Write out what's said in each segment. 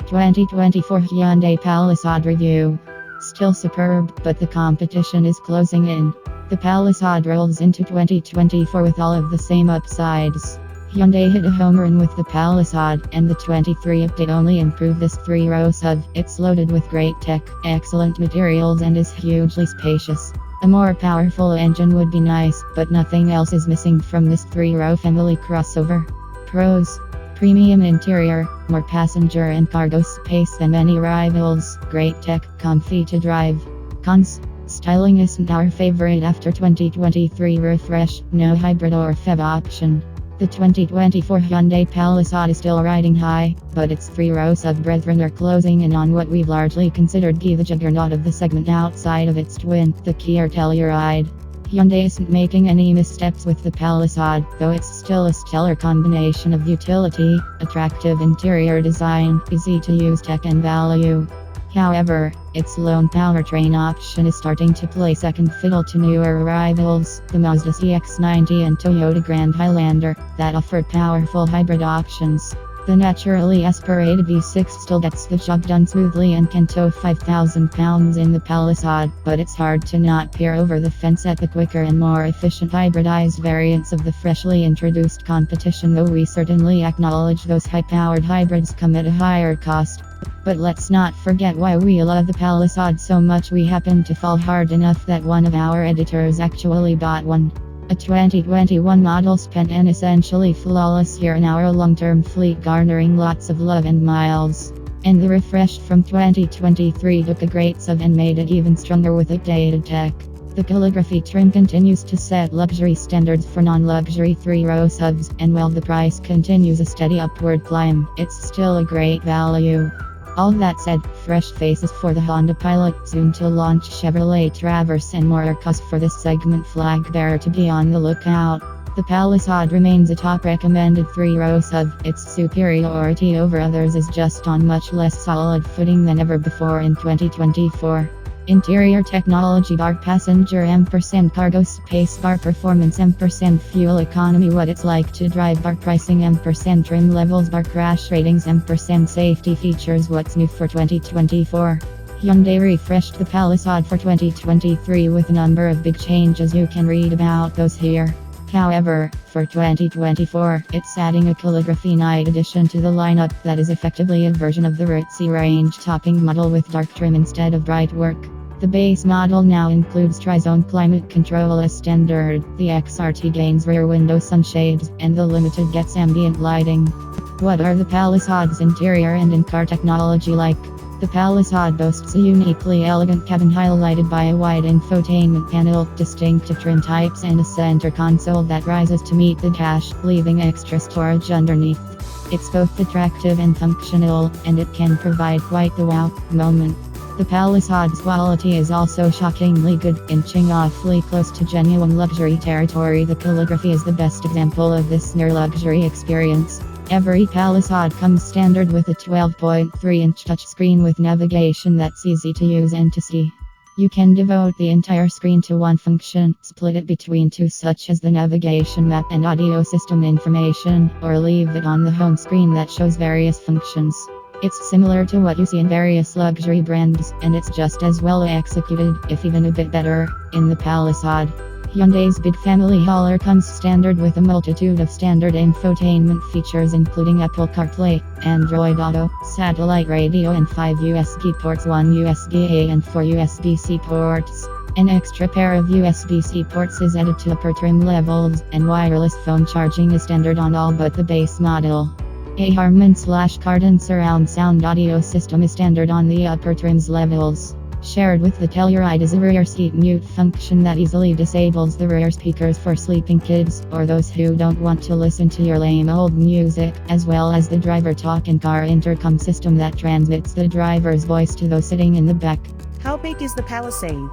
2024 Hyundai Palisade review. Still superb, but the competition is closing in. The Palisade rolls into 2024 with all of the same upsides. Hyundai hit a home run with the Palisade, and the 23 update only improved this 3-row sub. It's loaded with great tech, excellent materials, and is hugely spacious. A more powerful engine would be nice, but nothing else is missing from this 3-row family crossover. Pros: premium interior, more passenger and cargo space than many rivals, great tech, comfy to drive. Cons: styling isn't our favorite after 2023 refresh, no hybrid or PHEV option. The 2024 Hyundai Palisade is still riding high, but its 3-row sub-brethren are closing in on what we've largely considered the juggernaut of the segment outside of its twin, the Kia Telluride. Hyundai isn't making any missteps with the Palisade, though it's still a stellar combination of utility, attractive interior design, easy-to-use tech and value. However, its lone powertrain option is starting to play second fiddle to newer rivals, the Mazda CX-90 and Toyota Grand Highlander, that offer powerful hybrid options. The naturally aspirated V6 still gets the job done smoothly and can tow 5,000 pounds in the Palisade, but it's hard to not peer over the fence at the quicker and more efficient hybridized variants of the freshly introduced competition, though we certainly acknowledge those high-powered hybrids come at a higher cost. But let's not forget why we love the Palisade so much. We happen to fall hard enough that one of our editors actually bought one. A 2021 model spent an essentially flawless year in our long-term fleet, garnering lots of love and miles. And the refresh from 2023 took a great sub and made it even stronger with updated tech. The calligraphy trim continues to set luxury standards for non-luxury 3-row subs, and while the price continues a steady upward climb, it's still a great value. All that said, fresh faces for the Honda Pilot, soon to launch Chevrolet Traverse, and more are cause for this segment flag bearer to be on the lookout. The Palisade remains a top recommended 3-row sub. Its superiority over others is just on much less solid footing than ever before in 2024. Interior technology bar passenger %, cargo space bar performance %, fuel economy what it's like to drive bar pricing %, trim levels bar crash ratings %, safety features what's new for 2024. Hyundai refreshed the Palisade for 2023 with a number of big changes. You can read about those here. However, for 2024, it's adding a calligraphy night addition to the lineup that is effectively a version of the ritzy range-topping model with dark trim instead of bright work. The base model now includes tri-zone climate control as standard, the XRT gains rear window sunshades, and the Limited gets ambient lighting. What are the Palisade's interior and in-car technology like? The Palisade boasts a uniquely elegant cabin highlighted by a wide infotainment panel, distinctive trim types, and a center console that rises to meet the dash, leaving extra storage underneath. It's both attractive and functional, and it can provide quite the wow moment. The Palisade's quality is also shockingly good, inching awfully close to genuine luxury territory. The calligraphy is the best example of this near luxury experience. Every Palisade comes standard with a 12.3-inch touchscreen with navigation that's easy to use and to see. You can devote the entire screen to one function, split it between two such as the navigation map and audio system information, or leave it on the home screen that shows various functions. It's similar to what you see in various luxury brands, and it's just as well executed, if even a bit better, in the Palisade. Hyundai's big family hauler comes standard with a multitude of standard infotainment features including Apple CarPlay, Android Auto, satellite radio, and 5 USB ports, 1 USB-A and 4 USB-C ports. An extra pair of USB-C ports is added to upper trim levels, and wireless phone charging is standard on all but the base model. A Harman/Kardon surround sound audio system is standard on the upper trims levels. Shared with the Telluride is a rear seat mute function that easily disables the rear speakers for sleeping kids, or those who don't want to listen to your lame old music, as well as the driver talk and car intercom system that transmits the driver's voice to those sitting in the back. How big is the Palisade?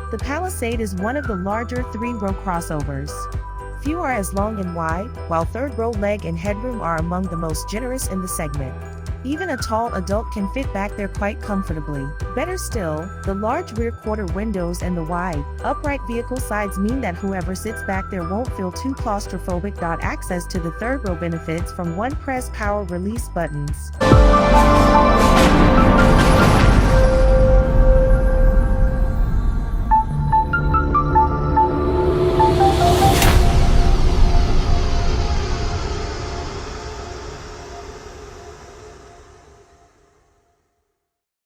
The Palisade is one of the larger 3-row crossovers. Few are as long and wide, while 3rd-row leg and headroom are among the most generous in the segment. Even a tall adult can fit back there quite comfortably. Better still, the large rear quarter windows and the wide, upright vehicle sides mean that whoever sits back there won't feel too claustrophobic. Access to the third row benefits from one-press power release buttons.